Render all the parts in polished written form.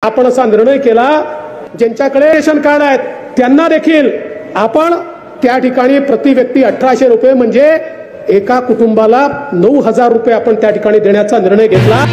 आपण असा निर्णय केला, ज्यांच्याकडे रेशन कार्ड आहेत त्यांना देखील आपण त्या ठिकाणी प्रति व्यक्ती 1800 रुपये म्हणजे एका कुटुंबाला 9000 रुपये आपण त्या ठिकाणी देण्याचा निर्णय घेतला।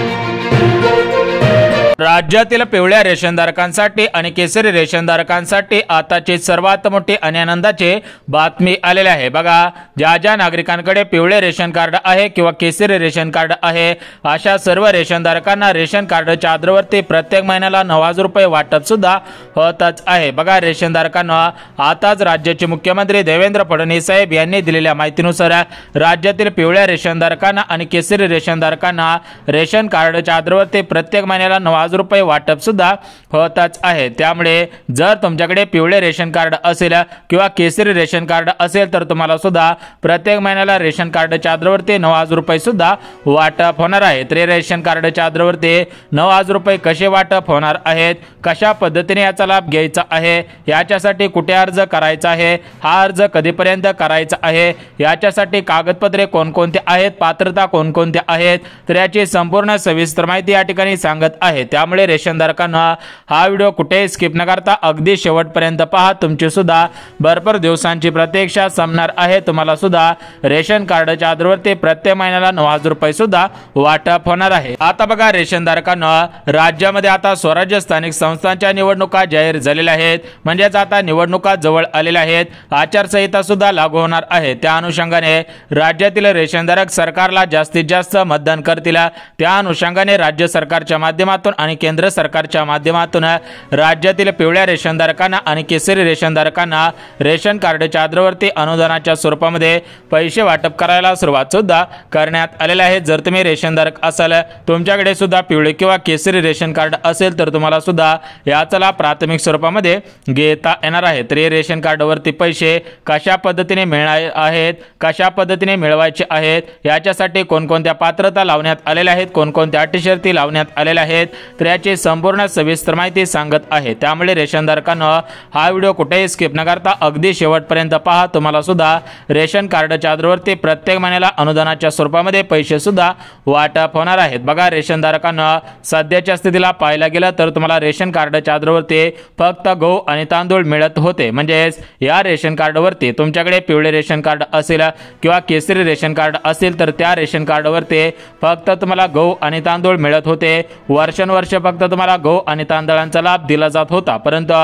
राज्यातील पिवळ्या रेशनधारकांसाठी आणि केसरी रेशनधारकांसाठी आताची सर्वात मोठी आणि आनंदाची बातमी आलेली आहे। बघा, ज्या ज्या नागरिकांकडे पिवळे रेशन कार्ड आहे किंवा केसरी रेशन कार्ड आहे अशा सर्व रेशनधारकांना रेशन कार्डच्या आधारावरती प्रत्येक महिन्याला 9000 रुपये वाटप सुद्धा होतच आहे। बघा, रेशनधारकांना आताच राज्याचे मुख्यमंत्री देवेंद्र फडणवीस साहेब यांनी दिलेल्या माहितीनुसार राज्यातील पिवळ्या रेशनधारकांना आणि केसरी रेशनधारकांना रेशन कार्डच्या आधारावरती प्रत्येक महिन्याला 9000 रुपये वाटप सुद्धा होतच आहे। त्यामुळे जर तुमच्याकडे पिवळे रेशन कार्ड असेल किंवा केसरी रेशन कार्ड असेल तर तुम्हाला सुद्धा प्रत्येक महिन्याला रेशन कार्डच्या आधारावरती 9000 रुपये सुद्धा वाटप होणार आहे। तर रेशन कार्डच्या आधारावरती 9000 रुपये कसे वाटप होणार आहेत, कशा पद्धतीने याचा लाभ घ्यायचा आहे, याच्यासाठी कुठे अर्ज करायचा आहे, हा अर्ज कधीपर्यंत करायचा आहे, याच्यासाठी कागदपत्रे कोणकोणते आहेत, पात्रता कोणकोणत्या आहेत, तर याची संपूर्ण सविस्तर माहिती या ठिकाणी सांगत आहे। त्यामुळे रेशनधारकांना हा व्हिडिओ कुठेही स्किप न करता अगदी शेवटपर्यंत पहा। तुमची सुद्धा भरपूर दिवसांची प्रतीक्षा संपणार आहे। तुम्हाला सुद्धा रेशन कार्डच्या आधारावरती प्रत्येक महिन्याला 9000 रुपये सुद्धा वाटप होणार आहे। आता बघा, रेशनधारकांना राज्यामध्ये आता स्वराज्य स्थानिक संस्थांच्या निवडणुका जाहीर झालेल्या आहेत, म्हणजेच आता निवडणुका जवळ आलेल्या आहेत, आचारसंहिता सुद्धा लागू होणार आहे। त्या अनुषंगाने राज्यातील रेशनधारक सरकारला जास्तीत जास्त मतदान करतील, त्या अनुषंगाने राज्य सरकारच्या माध्यमातून आणि केंद्र सरकारच्या माध्यमातून राज्यातील पिवळ्या रेशनधारकांना आणि केसरी रेशनधारकांना रेशन कार्डच्या आधारावरती अनुदानाच्या स्वरूपामध्ये पैसे वाटप करायला सुरुवात सुद्धा करण्यात आलेली आहे। जर तुम्ही रेशनधारक असाल, तुमच्याकडे सुद्धा पिवळे किंवा केसरी रेशन कार्ड असेल तर तुम्हाला सुद्धा याचा लाभ प्राथमिक स्वरूपामध्ये घेता येणार आहे। तर हे रेशन कार्डवरती पैसे कशा पद्धतीने मिळणार आहेत, कशा पद्धतीने मिळवायचे आहेत, याच्यासाठी कोणकोणत्या पात्रता लावण्यात आलेल्या आहेत, कोणकोणत्या अटी शर्ती लावण्यात आलेल्या आहेत, तर याची संपूर्ण सविस्तर माहिती सांगत आहे। त्यामुळे रेशनधारकांना हा व्हिडिओ कुठेही स्किप न करता अगदी शेवटपर्यंत पहा। तुम्हाला सुद्धा रेशन कार्डच्या आधारावरती प्रत्येक महिन्याला अनुदानाच्या स्वरूपामध्ये पैसे सुद्धा वाटप होणार आहेत। बघा, रेशनधारकांना सध्याच्या स्थितीला पाहायला गेलं तर तुम्हाला रेशन कार्डच्या आधारावरती फक्त गहू आणि तांदूळ मिळत होते, म्हणजेच या रेशन कार्डवरती तुमच्याकडे पिवळे रेशन कार्ड असेल किंवा केसरी रेशन कार्ड असेल तर त्या रेशन कार्डवरती फक्त तुम्हाला गहू आणि तांदूळ मिळत होते। वर्षानुवर्ष फक्त तुम्हाला गहू आणि तांदळांचा लाभ दिला जात होता, परंतु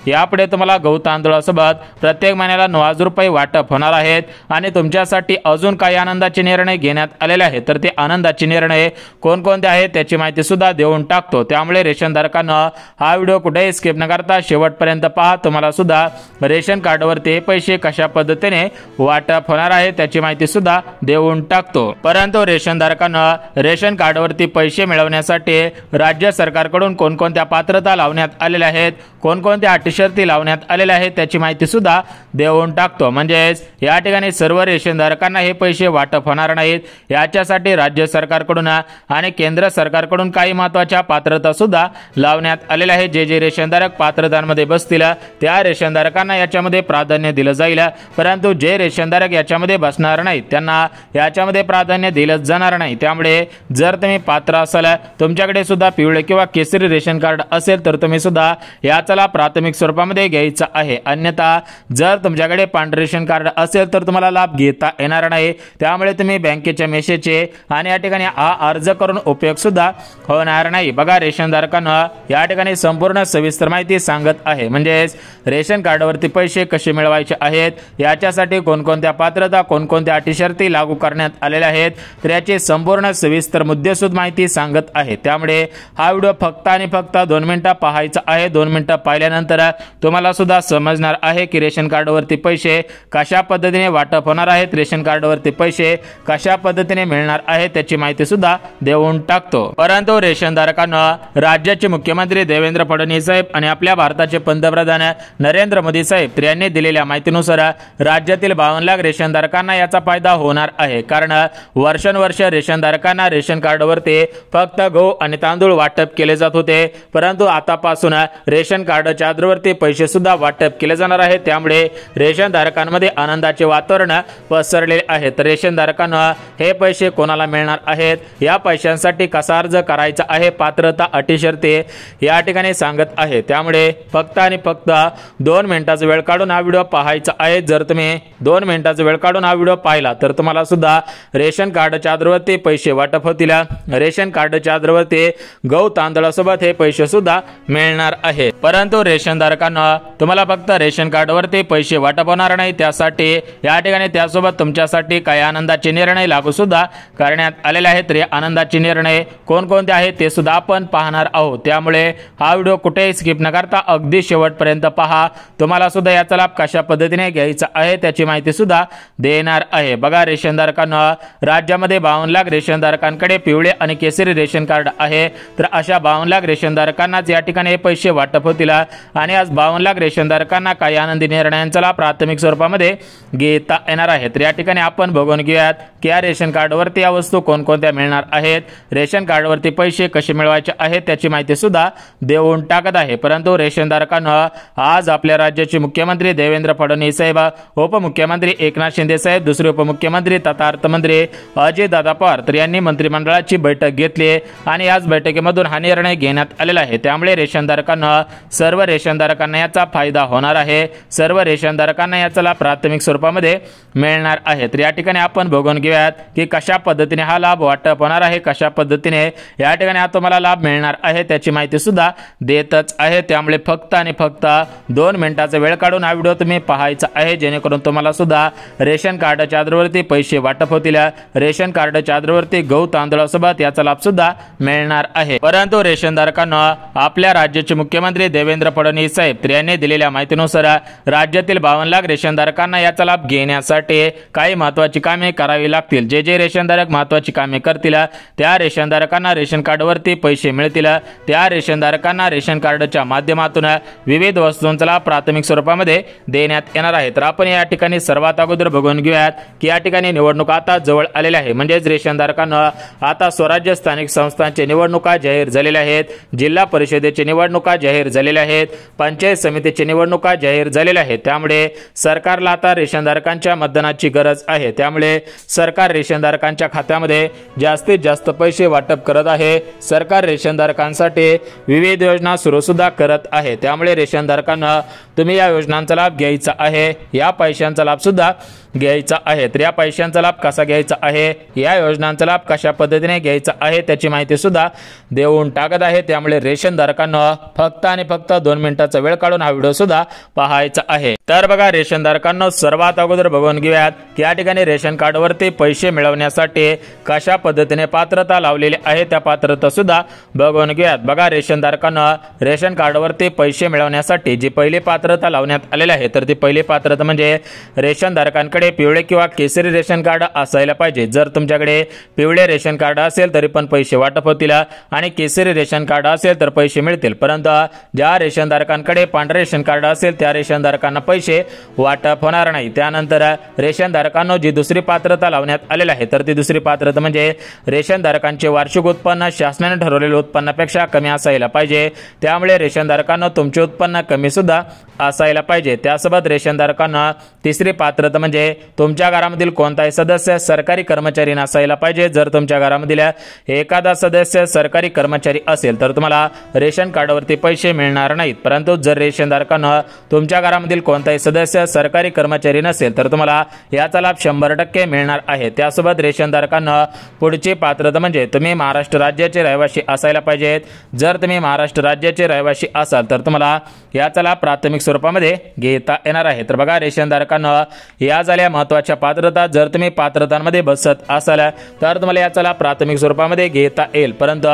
यापुढे तुम्हाला गहू तांदळासोबत प्रत्येक महिन्याला 9000 रुपये वाटप होणार आहेत। आणि तुमच्यासाठी अजून काही आनंदाचे निर्णय घेण्यात आलेले आहेत, तर ते आनंदाचे निर्णय कोणकोणते आहेत त्याची माहिती सुद्धा देऊन टाकतो। त्यामुळे रेशनधारकांना हा व्हिडिओ कुठेही स्किप न करता शेवटपर्यंत पहा। तुम्हाला सुद्धा रेशन कार्डवरती पैसे कशा पद्धतीने वाटप होणार आहे त्याची माहिती सुद्धा देऊन टाकतो। परंतु रेशनधारकांना रेशन कार्डवरती पैसे मिळवण्यासाठी राज्य सरकारकडून कोणकोणत्या पात्रता लावण्यात आलेल्या आहेत, कोणकोणत्या अटी शर्ती लावण्यात आलेल्या आहेत त्याची माहिती सुद्धा देऊन टाकतो। म्हणजेच या ठिकाणी सर्व रेशनधारकांना हे पैसे वाटप होणार नाहीत, याच्यासाठी राज्य सरकारकडून आणि केंद्र सरकारकडून काही महत्त्वाच्या पात्रता सुद्धा लावण्यात आलेल्या आहेत। जे रेशनधारक पात्रतांमध्ये बसतील त्या रेशनधारकांना याच्यामध्ये प्राधान्य दिलं जाईल, परंतु जे रेशनधारक याच्यामध्ये बसणार नाहीत त्यांना याच्यामध्ये प्राधान्य दिलं जाणार नाही। त्यामुळे जर तुम्ही पात्र असाल, तुमच्याकडे सुद्धा पिवळे किंवा केसरी रेशन कार्ड असेल तर तुम्ही सुद्धा याचा लाभ प्राथमिक स्वरूपामध्ये घ्यायचा आहे। अन्यथा जर तुमच्याकडे पांढरे रेशन कार्ड असेल तर तुम्हाला लाभ घेता येणार नाही। त्यामुळे तुम्ही बँकेच्या मेसेजचे आणि या ठिकाणी हा अर्ज करून उपयोग सुद्धा होणार नाही। बघा, रेशनधारकांना या ठिकाणी संपूर्ण सविस्तर माहिती सांगत आहे, म्हणजेच रेशन कार्डवरती पैसे कसे मिळवायचे आहेत, याच्यासाठी कोणकोणत्या पात्रता, कोणकोणत्या अटी शर्ती लागू करण्यात आलेल्या आहेत, तर याची संपूर्ण सविस्तर मुद्देसूद माहिती सांगत आहे। त्यामुळे हा व्हिडिओ फक्त आणि फक्त 2 मिनिटं पाहायचा आहे। 2 मिनिटं पाहिल्यानंतर तुम्हाला सुद्धा समजणार आहे की रेशन कार्डवरती पैसे कशा पद्धतीने वाटप होणार आहेत, रेशन कार्डवरती पैसे कशा पद्धतीने मिळणार आहेत त्याची माहिती सुद्धा देऊन टाकतो। परंतु रेशनधारकांना राज्याचे मुख्यमंत्री देवेंद्र फडणवीस साहेब आणि आपल्या भारताचे पंतप्रधान नरेंद्र मोदी साहेब यांनी दिलेल्या माहितीनुसार राज्यातील 52 लाख रेशनधारकांना याचा फायदा होणार आहे। कारण वर्षानुवर्ष रेशनधारकांना रेशन कार्डवरती फक्त गहू आणि तांदूळ वाटप वाटप केले जात होते, परंतु आतापासून रेशन कार्डच्या आधारावरती पैसे सुद्धा वाटप केले जाणार आहे। त्यामुळे रेशन धारकांमध्ये आनंदाचे वातावरण पसरलेले आहे। तर रेशन धारकांना हे पैसे कोणाला मिळणार आहेत, या पैशांसाठी कसा अर्ज करायचा आहे, पात्रता अटी शर्ती या ठिकाणी सांगत आहे। त्यामुळे फक्त आणि फक्त 2 मिनिटाचा वेळ काढून हा व्हिडिओ पाहायचा आहे। जर तुम्ही 2 मिनिटाचा वेळ काढून हा व्हिडिओ पाहिला तर तुम्हाला सुद्धा रेशन कार्डच्या आधारावरती पैसे वाटप होतील। रेशन कार्डच्या आधारावरती गहू तांदळासोबत हे पैसे सुद्धा मिळणार आहे। परंतु रेशन धारकांना तुम्हाला फक्त रेशन कार्डवरती पैसे वाटप होणार नाही, त्यासाठी या ठिकाणी त्यासोबत तुमच्यासाठी काही आनंदाचे निर्णय लागू सुद्धा करण्यात आलेले आहेत। तर आनंदाचे निर्णय कोणकोणते आहेत ते सुद्धा आपण पाहणार आहोत। त्यामुळे हा व्हिडिओ कुठेही स्किप न करता अगदी शेवटपर्यंत पहा। तुम्हाला सुद्धा याचा लाभ कशा पद्धतीने घ्यायचा आहे त्याची माहिती सुद्धा देणार आहे। बघा, रेशन धारकांना राज्यामध्ये 52 लाख रेशन धारकांकडे पिवळे आणि केसरी रेशन कार्ड आहे। तर अशा 52 लाख रेशन धारकांनाच या ठिकाणी हे पैसे वाटप होतील आणि आज 52 लाख रेशन धारकांना काही आनंदी निर्णयांचा लाभ प्राथमिक स्वरूपामध्ये घेता येणार आहे। तर या ठिकाणी आपण बघून घेऊयात की या रेशन कार्डवरती या वस्तू कोणकोणत्या मिळणार आहेत, रेशन कार्डवरती पैसे कसे मिळवायचे आहेत त्याची माहिती सुद्धा देऊन टाकत आहे। परंतु रेशन धारकांना आज आपल्या राज्याचे मुख्यमंत्री देवेंद्र फडणवीस साहेब, उपमुख्यमंत्री एकनाथ शिंदे साहेब, दुसरे उपमुख्यमंत्री तथा अर्थमंत्री अजितदादा पवार तर यांनी मंत्रिमंडळाची बैठक घेतली आणि आज बैठकीमधून हा निर्णय घेण्यात आलेला आहे। त्यामुळे सर्व रेशन धारकांना याचा फायदा होणार आहे। सर्व रेशन धारकांना याचा लाभ प्राथमिक स्वरूपामध्ये मिळणार आहे। तर या ठिकाणी आपण बघून घेऊयात की कशा पद्धतीने हा लाभ वाटप होणार आहे, कशा पद्धतीने या ठिकाणी हा तुम्हाला लाभ मिळणार आहे त्याची माहिती सुद्धा देतच आहे। त्यामुळे फक्त आणि फक्त 2 मिनिटाचा वेळ काढून हा व्हिडिओ तुम्ही पाहायचा आहे, जेणेकरून तुम्हाला सुद्धा रेशन कार्डच्या आधारावरती पैसे वाटप होतील। रेशन कार्डच्या आधारावरती गहू तांदळासोबत याचा लाभ सुद्धा मिळणार आहे। परंतु रेशन धारकांना आपल्या राज्याचे मुख्यमंत्री देवेंद्र फडणवीस साहेब तर यांनी दिलेल्या माहितीनुसार राज्यातील 52 लाख रेशन धारकांना याचा लाभ घेण्यासाठी काही महत्त्वाची कामे करावी लागतील। जे रेशन धारक महत्त्वाची कामे करतील त्या रेशन धारकांना रेशन कार्डवरती पैसे मिळतील। त्या रेशन धारकांना रेशन कार्डच्या माध्यमातून विविध वस्तूंचा लाभ प्राथमिक स्वरूपामध्ये देण्यात येणार आहे। तर आपण या ठिकाणी सर्वात अगोदर बघून घेऊयात की या ठिकाणी निवडणूक आता जवळ आलेल्या आहे। म्हणजेच रेशन धारकांना आता स्वराज्य स्थानिक संस्थांचे निवडणुका जाहीर झालेल्या आहेत, जिल्हा परिषदेची निवडणुका जाहीर झालेल्या आहेत, पंचायत समितीची निवडणुका जाहीर झालेल्या आहेत। त्यामुळे सरकारला आता रेशन धारकांच्या मतदानाची गरज आहे। त्यामुळे सरकार रेशन धारकांच्या खात्यामध्ये जास्तीत जास्त पैसे वाटप करत आहे। सरकार रेशन धारकांसाठी विविध योजना सुरू सुद्धा करत आहे। त्यामुळे रेशन धारकांना तुम्ही या योजनांचा लाभ घ्यायचा आहे, या पैशांचा लाभ सुद्धा घ्यायचा आहे। तर या पैशांचा लाभ कसा घ्यायचा आहे, या योजनांचा लाभ कशा पद्धतीने घ्यायचा आहे त्याची माहिती सुद्धा देऊन टाकत आहे। त्यामुळे रेशन धारकांना फक्त आणि फक्त 2 मिनिटाचा वेळ काढून हा व्हिडिओ सुद्धा पाहायचा आहे। तर बघा, रेशन धारकांना सर्वात अगोदर बघून घेऊयात की या ठिकाणी रेशन कार्डवरती पैसे मिळवण्यासाठी कशा पद्धतीने पात्रता लावलेली आहे, त्या पात्रता सुद्धा बघून घेऊयात। बघा, रेशन धारकांना रेशन कार्डवरती पैसे मिळवण्यासाठी जी पहिली पात्रता लावण्यात आलेली आहे तर ती पहिली पात्रता म्हणजे रेशन धारकांकडे पिवळे किंवा केसरी रेशन कार्ड असायला पाहिजे। जर तुमच्याकडे पिवळे रेशन कार्ड असेल तरी पण पैसे वाटप होतील आणि केसरी रेशन कार्ड असेल तर पैसे मिळतील। परंतु ज्या रेशन धारकांकडे पांढरे रेशन कार्ड असेल त्या रेशन धारकांना पैसे वाटप होणार नाही। त्यानंतर रेशन धारकांना जी दुसरी पात्रता लावण्यात आलेली आहे तर ती दुसरी पात्रता म्हणजे रेशन धारकांचे वार्षिक उत्पन्न शासनाने ठरवलेल्या उत्पन्नापेक्षा कमी असायला पाहिजे। त्यामुळे रेशन धारकांना तुमचे उत्पन्न कमी सुद्धा असायला पाहिजे। त्यासोबत रेशन धारकांना तिसरी पात्रता म्हणजे तुमच्या घरामधील कोणताही सदस्य सरकारी कर्मचारी नसायला पाहिजे। जर तुमच्या घरामधील एखादा सदस्य सरकारी कर्मचारी असेल तर तुम्हाला रेशन कार्डवरती पैसे मिळणार नाहीत। परंतु जर रेशन धारकांना तुमच्या घरामधील कोणताही सदस्य सरकारी कर्मचारी नसेल तर तुम्हाला याचा लाभ 100% मिळणार आहे। त्यासोबत रेशन धारकांना पुढची पात्रता म्हणजे तुम्ही महाराष्ट्र राज्याचे रहिवासी असायला पाहिजेत। जर तुम्ही महाराष्ट्र राज्याचे रहिवासी असाल तर तुम्हाला याचा लाभ प्राथमिक स्वरूपामध्ये घेता येणार आहे। तर बघा, रेशन धारकांना या झाल्या महत्त्वाच्या पात्रता। जर तुम्ही पात्रतांमध्ये बसत असाल तर तुम्हाला याचा लाभ प्राथमिक स्वरूपामध्ये घेता येईल। परंतु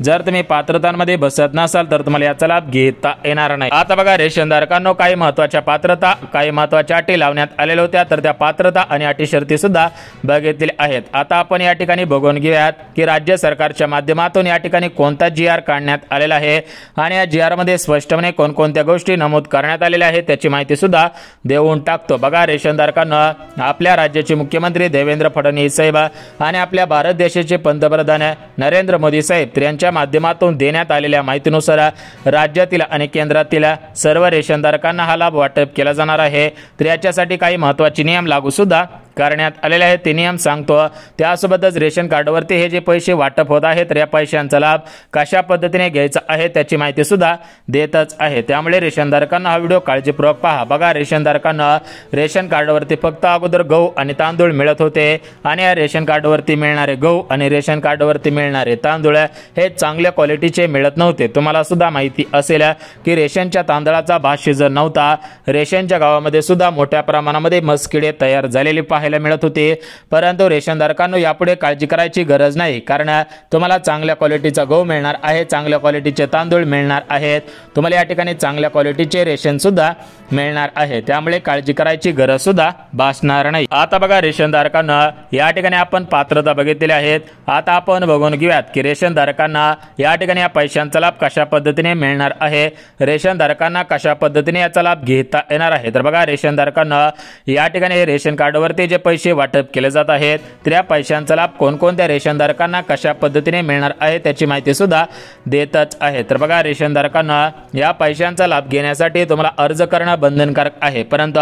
जर तुम्ही पात्रतांमध्ये बसत नसाल तर तुम्हाला याचा लाभ घेता येणार नाही। आता बघा, रेशन धारकांना काही महत्त्वाच्या पात्रता पात्रता काही महत्त्वाच्या अटी लावण्यात आलेल्या होत्या, तर त्या पात्रता आणि अटी शर्ती सुद्धा बघितलेल्या आहेत. आता आपण या ठिकाणी बघून घेऊयात की राज्य सरकारच्या माध्यमातून या ठिकाणी कोणता GR काढण्यात आलेला आहे आणि या GR मध्ये स्पष्टपणे कोणकोणत्या गोष्टी नमूद करण्यात आलेल्या आहेत त्याची माहिती सुद्धा देऊन टाकतो. बघा, रेशनधारकांना आपल्या राज्याचे मुख्यमंत्री देवेंद्र फडणवीस साहेब आणि आपल्या भारत देशाचे पंतप्रधान नरेंद्र मोदी साहेब यांच्या माध्यमातून देण्यात आलेल्या माहितीनुसार राज्यातील आणि केंद्रातील सर्व रेशनधारकांना हा लाभ वाटप केला जाणार आहे. तर याच्यासाठी काही महत्त्वाचे नियम लागू सुद्धा करण्यात आलेले आहेत. ते नियम सांगतो. त्यासोबतच रेशन कार्डवरती हे जे पैसे वाटप होत आहेत तर या पैशांचा लाभ कशा पद्धतीने घ्यायचा आहे त्याची माहिती सुद्धा देतच आहे. त्यामुळे रेशनधारकांना हा व्हिडिओ काळजीपूर्वक पहा. बघा, रेशनधारकांना रेशन कार्डवरती फक्त अगोदर गहू आणि तांदूळ मिळत होते आणि या रेशन कार्डवरती मिळणारे गहू आणि रेशन कार्डवरती मिळणारे तांदूळ हे चांगल्या क्वालिटीचे मिळत नव्हते. तुम्हाला सुद्धा माहिती असेल की रेशनच्या तांदळाचा भात शिजत नव्हता. रेशनच्या गावामध्ये सुद्धा मोठ्या प्रमाणामध्ये मस्किडे तयार झालेली पाहायला मिळत होते. परंतु रेशनधारकांना यापुढे काळजी करायची गरज नाही, कारण तुम्हाला चांगल्या क्वालिटीचा गहू मिळणार आहे, चांगल्या क्वालिटीचे तांदूळ मिळणार आहेत, तुम्हाला या ठिकाणी चांगल्या क्वालिटीचे रेशन सुद्धा मिळणार आहे. त्यामुळे काळजी करायची गरज सुद्धा भासणार नाही. आता बघा, रेशनधारकांना या ठिकाणी आपण पात्रता बघितलेली आहेत. आता आपण बघून घेऊयात की रेशनधारकांना या ठिकाणी या पैशांचा लाभ कशा पद्धतीने मिळणार आहे, रेशनधारकांना कशा पद्धतीने याचा लाभ घेता येणार आहे. तर बघा, रेशनधारकांना या ठिकाणी रेशन कार्डवरती जे पैसे वाटप केले जात आहेत तर या पैशांचा लाभ कोणकोणत्या रेशनधारकांना कशा पद्धतीने मिळणार आहे त्याची माहिती सुद्धा देतच आहे. तर बघा, रेशनधारकांना या पैशांचा लाभ घेण्यासाठी तुम्हाला अर्ज करणं बंधनकारक आहे. परंतु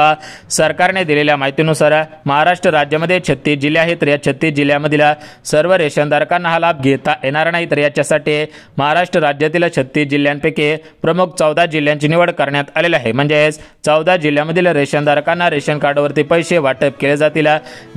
सरकारने दिलेल्या माहितीनुसार महाराष्ट्र राज्यामध्ये 36 जिल्हे आहेत. तर या 36 जिल्ह्यामधील सर्व रेशनधारकांना हा लाभ घेता येणार नाही. तर याच्यासाठी महाराष्ट्र राज्यातील 36 जिल्ह्यांपैकी प्रमुख 14 जिल्ह्यांची निवड करण्यात आलेली आहे. म्हणजेच 14 जिल्ह्यामधील रेशनधारकांना रेशन कार्डवरती पैसे वाटप केले जातील.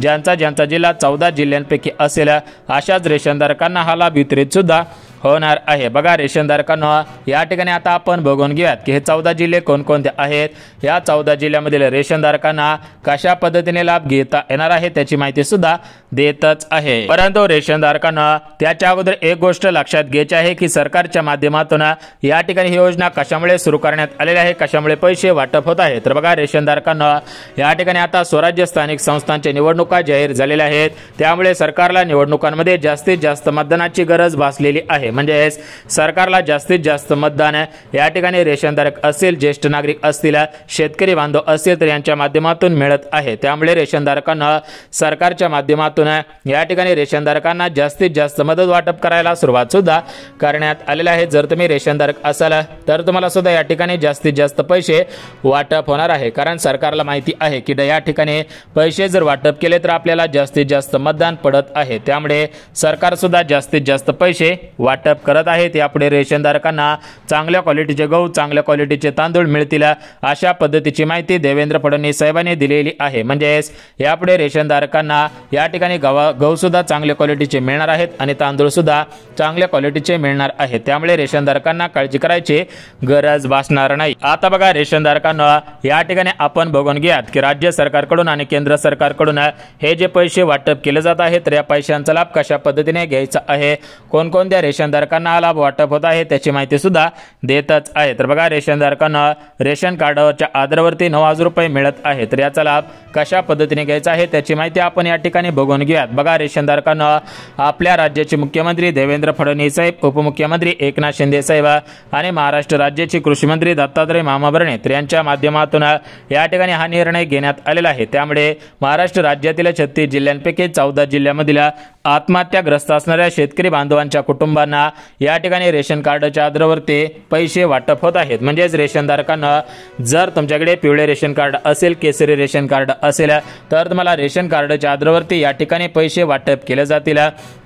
ज्यांचा जिल्हा 14 जिल्ह्यांपैकी असेल अशाच रेशनधारकांना हा लाभ वितरित सुद्धा होणार आहे. बघा, रेशनधारकांना या ठिकाणी आता आपण बघून घेऊयात की हे 14 जिल्हे कोणकोणते आहेत. या 14 जिल्ह्यामधील रेशनधारकांना कशा पद्धतीने लाभ घेता येणार आहे त्याची माहिती सुद्धा देतच आहे. परंतु रेशनधारकांना त्याच्या अगोदर एक गोष्ट लक्षात घ्यायची आहे की सरकारच्या माध्यमातून या ठिकाणी ही योजना कशामुळे सुरू करण्यात आलेली आहे, कशामुळे पैसे वाटप होत आहे. तर बघा, रेशनधारकांना या ठिकाणी आता स्वराज्य स्थानिक संस्थांच्या निवडणुका जाहीर झालेल्या आहेत. त्यामुळे सरकारला निवडणुकांमध्ये जास्तीत जास्त मतदानाची गरज भासलेली आहे. म्हणजे सरकारला जास्तीत जास्त मतदान या ठिकाणी रेशनधारक असतील, ज्येष्ठ नागरिक असतील, शेतकरी बांधव असतील तर यांच्या माध्यमातून मिळत आहे. त्यामुळे रेशनधारकांना सरकारच्या माध्यमातून या ठिकाणी रेशनधारकांना जास्तीत जास्त मदत वाटप करायला सुरुवात सुद्धा करण्यात आलेली आहे. जर तुम्ही रेशनधारक असाल तर तुम्हाला सुद्धा या ठिकाणी जास्तीत जास्त पैसे वाटप होणार आहे, कारण सरकारला माहिती आहे की या ठिकाणी पैसे जर वाटप केले तर आपल्याला जास्तीत जास्त मतदान पडत आहे. त्यामुळे सरकार सुद्धा जास्तीत जास्त पैसे वाटप करत आहेत. यापुढे रेशनधारकांना चांगल्या क्वालिटीचे गहू, चांगल्या क्वालिटीचे तांदूळ मिळतील अशा पद्धतीची माहिती देवेंद्र फडणवीस साहेबांनी दिलेली आहे. म्हणजेच यापुढे रेशनधारकांना या ठिकाणी गहू सुद्धा चांगल्या क्वालिटीचे मिळणार आहेत आणि तांदूळ सुद्धा चांगल्या क्वालिटीचे मिळणार आहेत. त्यामुळे रेशनधारकांना काळजी करायची गरज भासणार नाही. आता बघा, रेशनधारकांना या ठिकाणी आपण बघून घ्यात की राज्य सरकारकडून आणि केंद्र सरकारकडून हे जे पैसे वाटप केले जात आहेत तर या पैशांचा लाभ कशा पद्धतीने घ्यायचा आहे, कोणकोणत्या रेशनधारकांना हा लाभ वाटप होत आहे त्याची माहिती सुद्धा देतच आहे. तर बघा, रेशनधारकांना रेशन कार्डवरच्या आधारावरती 9,000 रुपये मिळत आहे. तर याचा लाभ कशा पद्धतीने घ्यायचा आहे त्याची माहिती आपण या ठिकाणी बघून घेऊयात. बघा, रेशनधारकांना आपल्या राज्याचे मुख्यमंत्री देवेंद्र फडणवीस साहेब, उपमुख्यमंत्री एकनाथ शिंदे साहेब आणि महाराष्ट्र राज्याचे कृषी मंत्री दत्तात्रय मामा भरणे यांच्या माध्यमातून या ठिकाणी हा निर्णय घेण्यात आलेला आहे. त्यामुळे महाराष्ट्र राज्यातील 36 जिल्ह्यांपैकी 14 जिल्ह्यामधील आत्महत्याग्रस्त असणाऱ्या शेतकरी बांधवांच्या कुटुंबांना या ठिकाणी रेशन कार्डच्या आधारावरती पैसे वाटप होत आहेत. म्हणजेच रेशनधारकांना जर तुमच्याकडे पिवळे रेशन कार्ड असेल, केसरी रेशन कार्ड असेल तर तुम्हाला रेशन कार्डच्या आधारावरती या ठिकाणी पैसे वाटप केले जातील.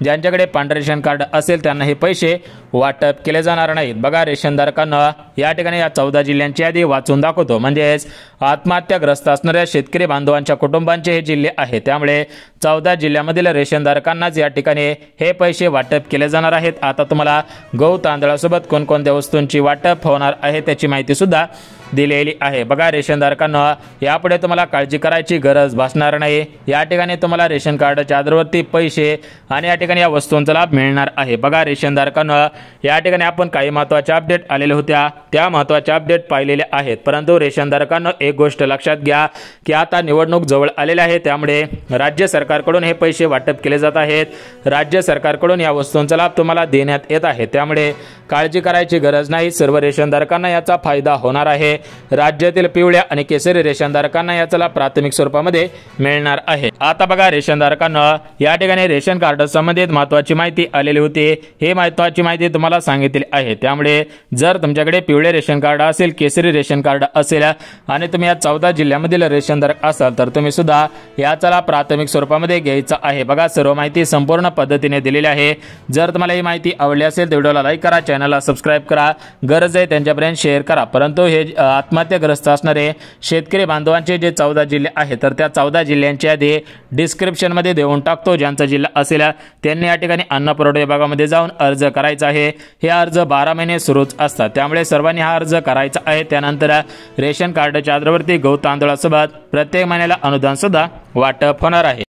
ज्यांच्याकडे पांढरे रेशन कार्ड असेल त्यांना हे पैसे वाटप केले जाणार नाहीत. बघा, रेशनधारकांना या ठिकाणी या 14 जिल्ह्यांची यादी वाचून दाखवतो. म्हणजेच आत्महत्याग्रस्त असणाऱ्या शेतकरी बांधवांच्या कुटुंबांचे हे जिल्हे आहेत. त्यामुळे 14 जिल्ह्यामधील रेशनधारकांनाच या ठिकाणी हे पैसे वाटप केले जाणार आहेत. आता तुम्हाला गहू तांदळासोबत कोणकोणत्या वस्तूंची वाटप होणार आहे त्याची माहिती सुद्धा दिलेली आहे। बघा रेशनधारकांना यापुढे तुम्हाला काळजी करायची गरज भासणार नाही। या ठिकाणी तुम्हाला रेशन कार्डच्या आधारावरती पैसे आणि या ठिकाणी या वस्तूंचा लाभ मिळणार आहे। बघा रेशनधारकांना या ठिकाणी आपण काही महत्त्वाच्या अपडेट आलेल्या होत्या, त्या महत्त्वाच्या अपडेट पाहिलेल्या आहेत। परंतु रेशनधारकांना एक गोष्ट लक्षात घ्या की आता निवडणूक जवळ आलेली आहे, त्यामुळे राज्य सरकारकडून हे पैसे वाटप केले जात आहेत। राज्य सरकारकडून या वस्तूंचा लाभ तुम्हाला देण्यात येत आहे, त्यामुळे काळजी करायची गरज नाही। सर्व रेशनधारकांना याचा फायदा होणार आहे। राज्यातील पिवळ्या आणि केसरी रेशनधारकांना याचा लाभ प्राथमिक स्वरूपामध्ये मिळणार आहे। आता बघा रेशनधारकांना या ठिकाणी रेशन कार्ड संबंधित महत्त्वाची माहिती आलेली होती। हे महत्त्वाची माहिती तुम्हाला सांगितली आहे, त्यामुळे जर तुमच्याकडे पिवळे रेशन कार्ड असेल, केसरी रेशन कार्ड असेल आणि तुम्ही या 14 जिल्ह्यामधील रेशनधारक असाल तर तुम्ही सुद्धा याचा लाभ प्राथमिक स्वरूपामध्ये घ्यायचा आहे। बघा सर्व माहिती संपूर्ण पद्धतीने दिलेली आहे। जर तुम्हाला ही माहिती आवडली असेल तर व्हिडिओला लाईक करा, चॅनलला सबस्क्राइब करा, गरज आहे त्यांच्यापर्यंत शेअर करा। परंतु हे आत्महत्याग्रस्त असणारे शेतकरी बांधवांचे जे 14 जिल्हे आहेत तर त्या 14 जिल्ह्यांची यादी डिस्क्रिप्शन मध्ये देऊन टाकतो। ज्यांचा जिल्हा असेल त्यांनी या ठिकाणी अन्न पुरवठा विभागामध्ये जाऊन अर्ज करायचा आहे। हे अर्ज 12 महिने सुरूच असतात, त्यामुळे सर्वांनी हा अर्ज करायचा आहे। त्यानंतर रेशन कार्डच्या आधारावरती गहू तांदूळासोबत प्रत्येक महिन्याला अनुदान सुद्धा वाटप होणार आहे।